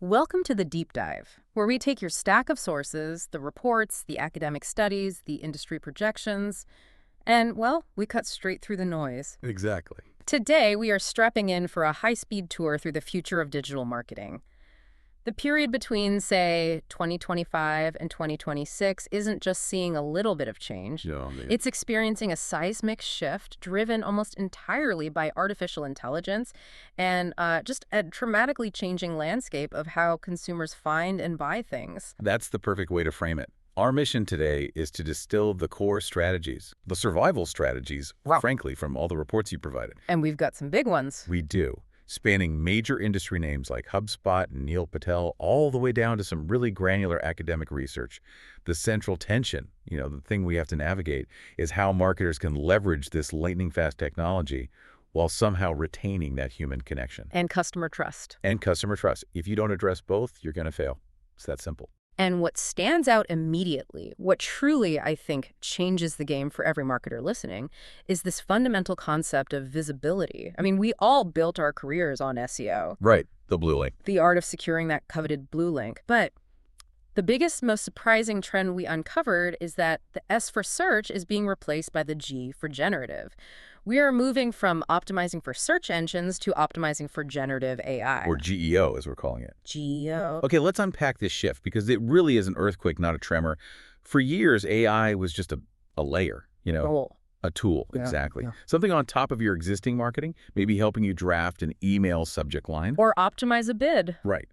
Welcome to the Deep Dive, where we take your stack of sources, the reports, the academic studies, the industry projections, and, well, we cut straight through the noise. Exactly. Today, we are strapping in for a high-speed tour through the future of digital marketing. The period between, say, 2025 and 2026 isn't just seeing a little bit of change. Yeah, man. It's experiencing a seismic shift driven almost entirely by artificial intelligence and just a dramatically changing landscape of how consumers find and buy things. That's the perfect way to frame it. Our mission today is to distill the core strategies, the survival strategies, Wow. frankly, from all the reports you provided. And we've got some big ones. We do, spanning major industry names like HubSpot and Neil Patel, all the way down to some really granular academic research. The central tension, the thing we have to navigate, is how marketers can leverage this lightning-fast technology while somehow retaining that human connection. And customer trust. And customer trust. If you don't address both, you're going to fail. It's that simple. And what stands out immediately, what truly, I think, changes the game for every marketer listening, is this fundamental concept of visibility. I mean, we all built our careers on SEO. Right, the blue link. The art of securing that coveted blue link. But the biggest, most surprising trend we uncovered is that the S for search is being replaced by the G for generative. We are moving from optimizing for search engines to optimizing for generative AI. Or GEO, as we're calling it. GEO. Okay, let's unpack this shift, because it really is an earthquake, not a tremor. For years, AI was just a layer, Goal. a tool, Yeah, exactly. yeah. Something on top of your existing marketing, maybe helping you draft an email subject line. Or optimize a bid. Right.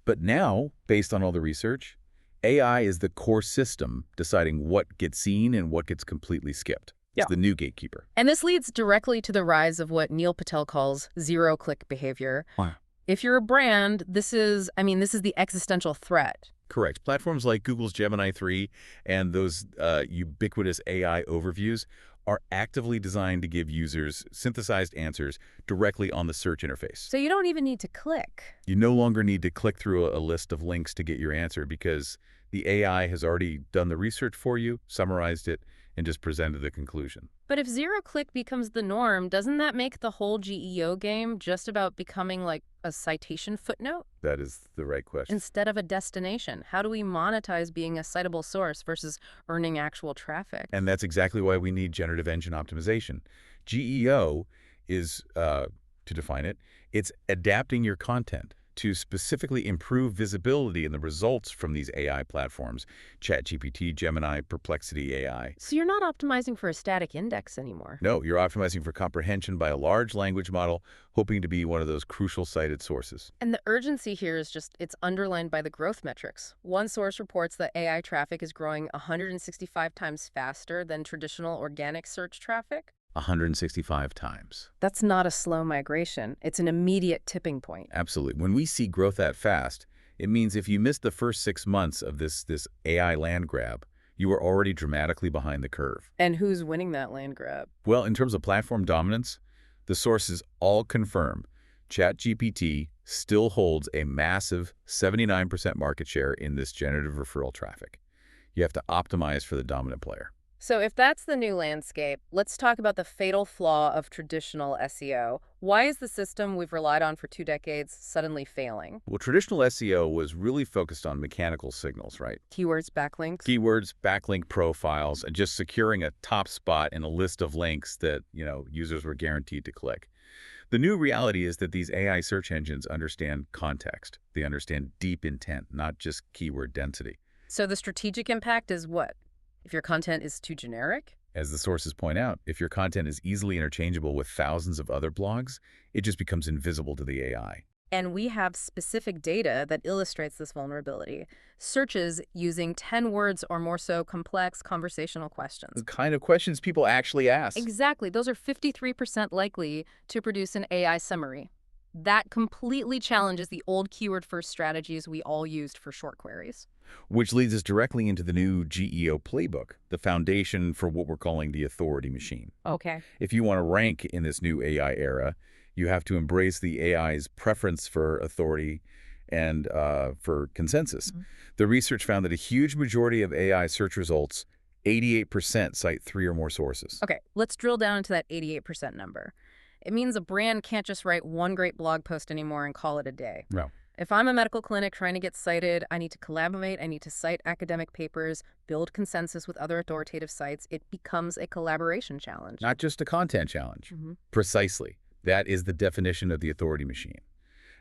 But now, based on all the research, AI is the core system deciding what gets seen and what gets completely skipped. It's Yeah. the new gatekeeper. And this leads directly to the rise of what Neil Patel calls zero-click behavior. Wow. If you're a brand, this is the existential threat. Correct. Platforms like Google's Gemini 3 and those ubiquitous AI overviews are actively designed to give users synthesized answers directly on the search interface. So you don't even need to click. You no longer need to click through a list of links to get your answer, because the AI has already done the research for you, summarized it, and just presented the conclusion. But if zero-click becomes the norm, doesn't that make the whole GEO game just about becoming like a citation footnote That is the right question. instead of a destination? How do we monetize being a citable source versus earning actual traffic? And that's exactly why we need generative engine optimization. GEO is, to define it, it's adapting your content to specifically improve visibility in the results from these AI platforms, ChatGPT, Gemini, Perplexity AI. So you're not optimizing for a static index anymore. No, you're optimizing for comprehension by a large language model, hoping to be one of those crucial cited sources. And the urgency here is it's underlined by the growth metrics. One source reports that AI traffic is growing 165 times faster than traditional organic search traffic. 165 times. That's not a slow migration. It's an immediate tipping point. Absolutely. When we see growth that fast, it means if you missed the first 6 months of this AI land grab, you are already dramatically behind the curve. And who's winning that land grab? Well, in terms of platform dominance, the sources all confirm ChatGPT still holds a massive 79% market share in this generative referral traffic. You have to optimize for the dominant player. So if that's the new landscape, let's talk about the fatal flaw of traditional SEO. Why is the system we've relied on for 2 decades suddenly failing? Well, traditional SEO was really focused on mechanical signals, right? Keywords, backlinks? Keywords, backlink profiles, and just securing a top spot in a list of links that, users were guaranteed to click. The new reality is that these AI search engines understand context. They understand deep intent, not just keyword density. So the strategic impact is what? If your content is too generic? As the sources point out, if your content is easily interchangeable with thousands of other blogs, it just becomes invisible to the AI. And we have specific data that illustrates this vulnerability. Searches using 10 words or more so complex conversational questions. The kind of questions people actually ask. Exactly. Those are 53% likely to produce an AI summary. That completely challenges the old keyword-first strategies we all used for short queries. Which leads us directly into the new GEO playbook, the foundation for what we're calling the authority machine. Okay. If you want to rank in this new AI era, you have to embrace the AI's preference for authority and for consensus. Mm-hmm. The research found that a huge majority of AI search results, 88%, cite 3 or more sources. Okay, let's drill down into that 88% number. It means a brand can't just write one great blog post anymore and call it a day. No. If I'm a medical clinic trying to get cited, I need to collaborate, I need to cite academic papers, build consensus with other authoritative sites. It becomes a collaboration challenge. Not just a content challenge. Mhm. Precisely. That is the definition of the authority machine.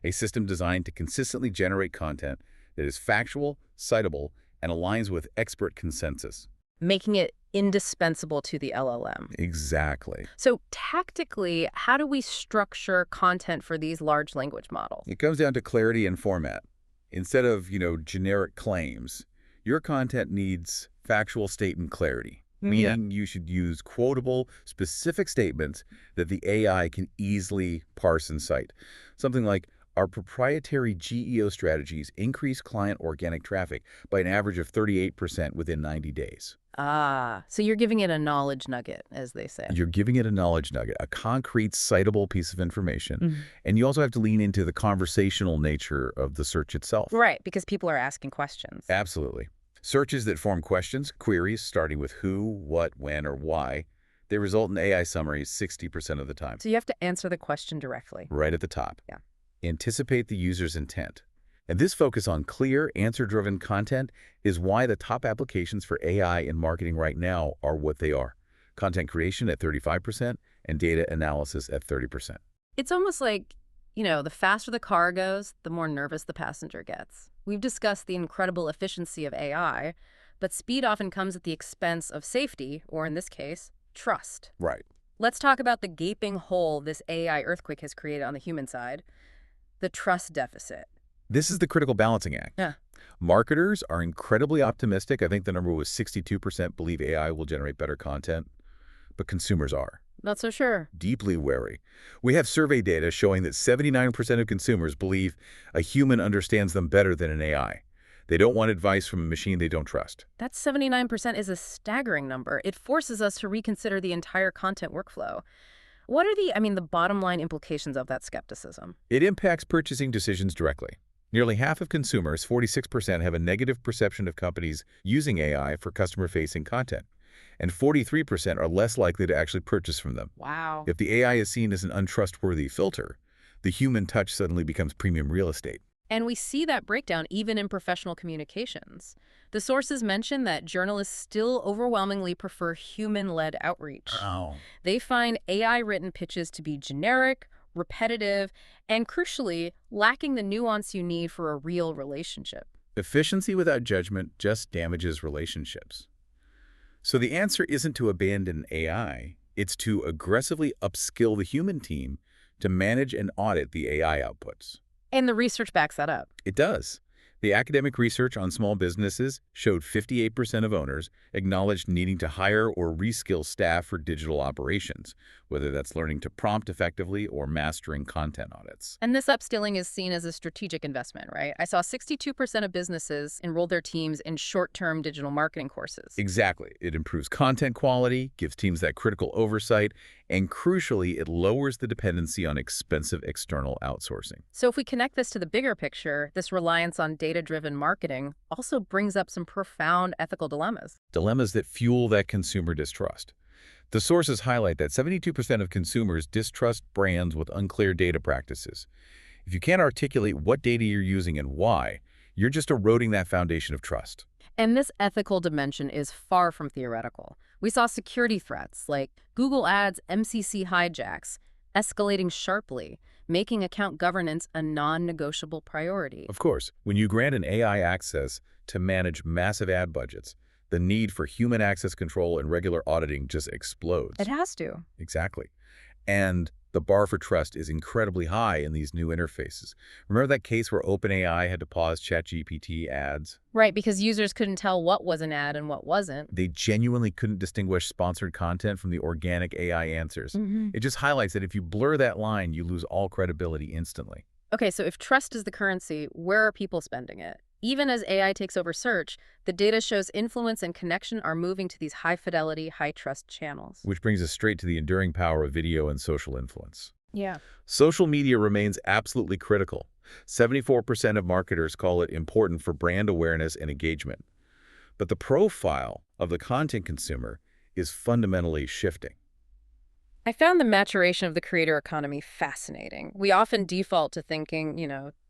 A system designed to consistently generate content that is factual, citable, and aligns with expert consensus. Making it indispensable to the LLM. Exactly. So tactically, how do we structure content for these large language models? It comes down to clarity and format. Instead of, generic claims, your content needs factual statement clarity, meaning you should use quotable, specific statements that the AI can easily parse and cite. Something like, our proprietary GEO strategies increase client organic traffic by an average of 38% within 90 days. So you're giving it a knowledge nugget, as they say. You're giving it a knowledge nugget, a concrete, citable piece of information. Mhm. And you also have to lean into the conversational nature of the search itself. Right, because people are asking questions. Absolutely. Searches that form questions, queries, starting with who, what, when, or why, they result in AI summaries 60% of the time. So you have to answer the question directly. Right at the top. Yeah. Anticipate the user's intent. And this focus on clear, answer-driven content is why the top applications for AI in marketing right now are what they are. Content creation at 35% and data analysis at 30%. It's almost like, the faster the car goes, the more nervous the passenger gets. We've discussed the incredible efficiency of AI, but speed often comes at the expense of safety, or in this case, trust. Right. Let's talk about the gaping hole this AI earthquake has created on the human side, the trust deficit. This is the critical balancing act. Yeah. Marketers are incredibly optimistic. I think the number was 62% believe AI will generate better content, but consumers are Not so sure. deeply wary. We have survey data showing that 79% of consumers believe a human understands them better than an AI. They don't want advice from a machine they don't trust. That 79% is a staggering number. It forces us to reconsider the entire content workflow. What are the bottom line implications of that skepticism? It impacts purchasing decisions directly. Nearly half of consumers, 46%, have a negative perception of companies using AI for customer-facing content, and 43% are less likely to actually purchase from them. Wow. If the AI is seen as an untrustworthy filter, the human touch suddenly becomes premium real estate. And we see that breakdown even in professional communications. The sources mention that journalists still overwhelmingly prefer human-led outreach. Oh. They find AI-written pitches to be generic, repetitive, and crucially, lacking the nuance you need for a real relationship. Efficiency without judgment just damages relationships. So the answer isn't to abandon AI, it's to aggressively upskill the human team to manage and audit the AI outputs. And the research backs that up. It does. The academic research on small businesses showed 58% of owners acknowledged needing to hire or reskill staff for digital operations, whether that's learning to prompt effectively or mastering content audits. And this upskilling is seen as a strategic investment, right? I saw 62% of businesses enrolled their teams in short-term digital marketing courses. Exactly. It improves content quality, gives teams that critical oversight, and crucially, it lowers the dependency on expensive external outsourcing. So if we connect this to the bigger picture, this reliance on data-driven marketing also brings up some profound ethical dilemmas. Dilemmas that fuel that consumer distrust. The sources highlight that 72% of consumers distrust brands with unclear data practices. If you can't articulate what data you're using and why, you're just eroding that foundation of trust. And this ethical dimension is far from theoretical. We saw security threats like Google Ads MCC hijacks escalating sharply, making account governance a non-negotiable priority. Of course, when you grant an AI access to manage massive ad budgets, the need for human access control and regular auditing just explodes. It has to. Exactly. And the bar for trust is incredibly high in these new interfaces. Remember that case where OpenAI had to pause ChatGPT ads? Right, because users couldn't tell what was an ad and what wasn't. They genuinely couldn't distinguish sponsored content from the organic AI answers. It just highlights that if you blur that line, you lose all credibility instantly. Okay, so if trust is the currency, where are people spending it? Even as AI takes over search, the data shows influence and connection are moving to these high-fidelity, high-trust channels. Which brings us straight to the enduring power of video and social influence. Yeah. Social media remains absolutely critical. 74% of marketers call it important for brand awareness and engagement. But the profile of the content consumer is fundamentally shifting. I found the maturation of the creator economy fascinating. We often default to thinking,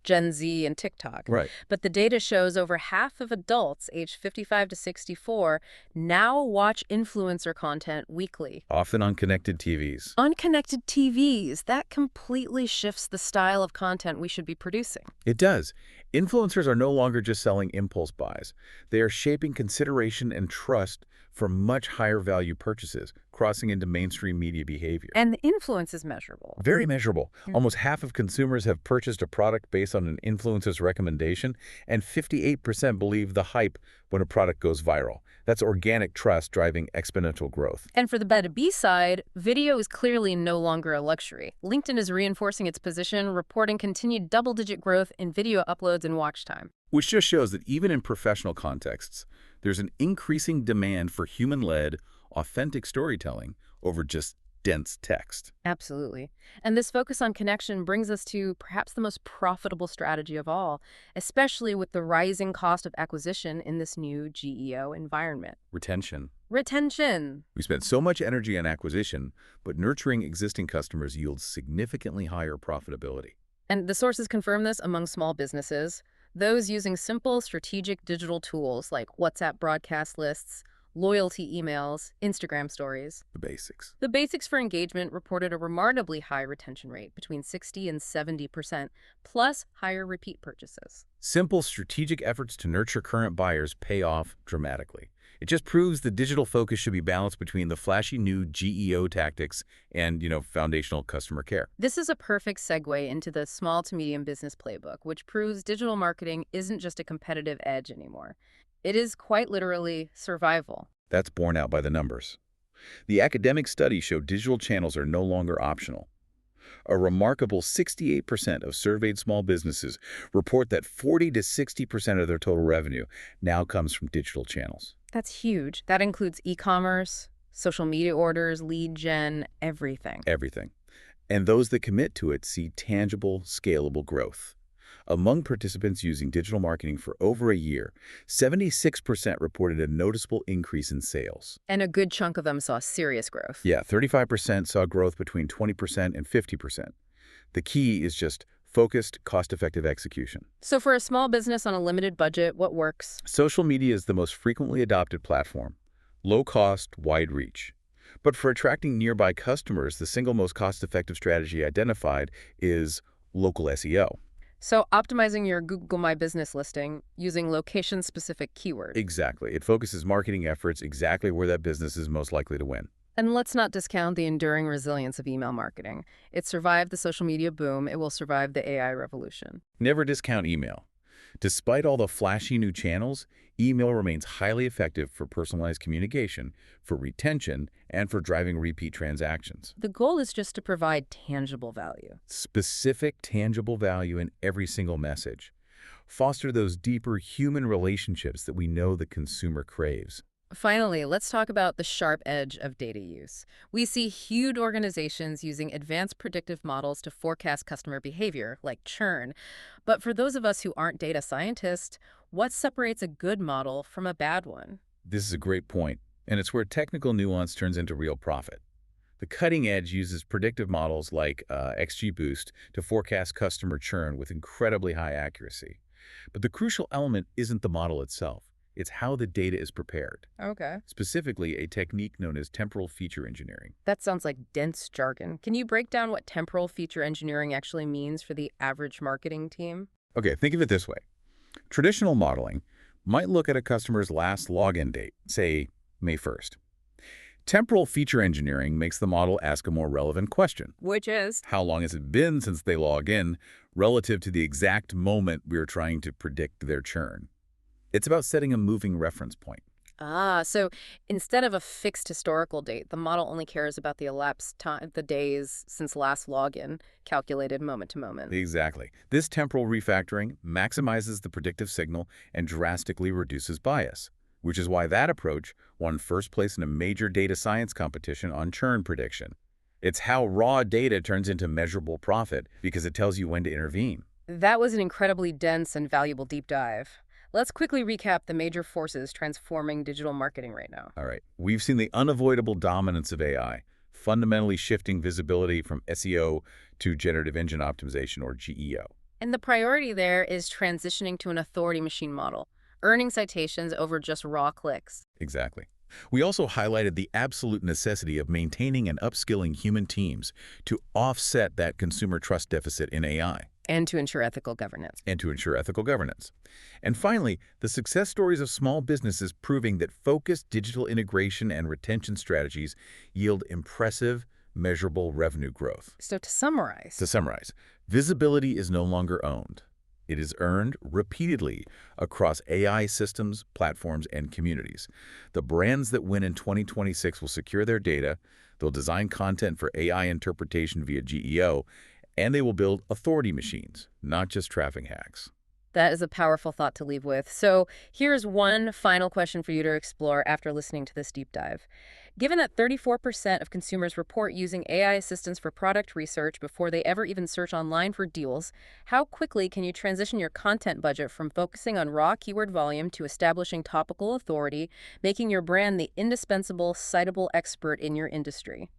Gen Z and TikTok. Right. But the data shows over half of adults aged 55 to 64 now watch influencer content weekly. Often on connected TVs. Unconnected TVs, that completely shifts the style of content we should be producing. It does. Influencers are no longer just selling impulse buys. They are shaping consideration and trust for much higher value purchases, crossing into mainstream media behavior. And the influence is measurable. Very measurable. Almost half of consumers have purchased a product based on an influencer's recommendation, and 58% believe the hype when a product goes viral. That's organic trust driving exponential growth. And for the B2B side, video is clearly no longer a luxury. LinkedIn is reinforcing its position, reporting continued double-digit growth in video uploads and watch time. Which just shows that even in professional contexts, there's an increasing demand for human-led, authentic storytelling over just dense text. Absolutely. And this focus on connection brings us to perhaps the most profitable strategy of all, especially with the rising cost of acquisition in this new GEO environment. Retention. Retention. We spend so much energy on acquisition, but nurturing existing customers yields significantly higher profitability. And the sources confirm this among small businesses, those using simple strategic digital tools like WhatsApp broadcast lists, loyalty emails, Instagram stories. The basics. The basics for engagement reported a remarkably high retention rate, between 60 and 70%, plus higher repeat purchases. Simple strategic efforts to nurture current buyers pay off dramatically. It just proves the digital focus should be balanced between the flashy new GEO tactics and, foundational customer care. This is a perfect segue into the small to medium business playbook, which proves digital marketing isn't just a competitive edge anymore. It is quite literally survival. That's borne out by the numbers. The academic study showed digital channels are no longer optional. A remarkable 68% of surveyed small businesses report that 40 to 60% of their total revenue now comes from digital channels. That's huge. That includes e-commerce, social media orders, lead gen, everything. Everything. And those that commit to it see tangible, scalable growth. Among participants using digital marketing for over a year, 76% reported a noticeable increase in sales. And a good chunk of them saw serious growth. Yeah, 35% saw growth between 20% and 50%. The key is just focused, cost-effective execution. So for a small business on a limited budget, what works? Social media is the most frequently adopted platform. Low cost, wide reach. But for attracting nearby customers, the single most cost-effective strategy identified is local SEO. So optimizing your Google My Business listing using location-specific keywords. Exactly. It focuses marketing efforts exactly where that business is most likely to win. And let's not discount the enduring resilience of email marketing. It survived the social media boom. It will survive the AI revolution. Never discount email. Despite all the flashy new channels, email remains highly effective for personalized communication, for retention, and for driving repeat transactions. The goal is just to provide tangible value. Specific, tangible value in every single message. Foster those deeper human relationships that we know the consumer craves. Finally, let's talk about the sharp edge of data use. We see huge organizations using advanced predictive models to forecast customer behavior, like churn. But for those of us who aren't data scientists, what separates a good model from a bad one? This is a great point, and it's where technical nuance turns into real profit. The cutting edge uses predictive models like XGBoost to forecast customer churn with incredibly high accuracy. But the crucial element isn't the model itself. It's how the data is prepared. Okay. Specifically, a technique known as temporal feature engineering. That sounds like dense jargon. Can you break down what temporal feature engineering actually means for the average marketing team? Okay, think of it this way. Traditional modeling might look at a customer's last login date, say May 1st. Temporal feature engineering makes the model ask a more relevant question. Which is? How long has it been since they log in relative to the exact moment we are trying to predict their churn? It's about setting a moving reference point. So instead of a fixed historical date, the model only cares about the elapsed time, the days since last login, calculated moment to moment. Exactly. This temporal refactoring maximizes the predictive signal and drastically reduces bias, which is why that approach won first place in a major data science competition on churn prediction. It's how raw data turns into measurable profit because it tells you when to intervene. That was an incredibly dense and valuable deep dive. Let's quickly recap the major forces transforming digital marketing right now. All right. We've seen the unavoidable dominance of AI, fundamentally shifting visibility from SEO to generative engine optimization, or GEO. And the priority there is transitioning to an authority machine model, earning citations over just raw clicks. Exactly. We also highlighted the absolute necessity of maintaining and upskilling human teams to offset that consumer trust deficit in AI And to ensure ethical governance. and to ensure ethical governance. And finally, the success stories of small businesses proving that focused digital integration and retention strategies yield impressive, measurable revenue growth. So to summarize, To summarize, visibility is no longer owned. It is earned repeatedly across AI systems, platforms, and communities. The brands that win in 2026 will secure their data, they'll design content for AI interpretation via GEO, and they will build authority machines, not just traffic hacks. that is a powerful thought to leave with. So here's one final question for you to explore after listening to this deep dive. Given that 34% of consumers report using AI assistants for product research before they ever even search online for deals, how quickly can you transition your content budget from focusing on raw keyword volume to establishing topical authority, making your brand the indispensable, citable expert in your industry?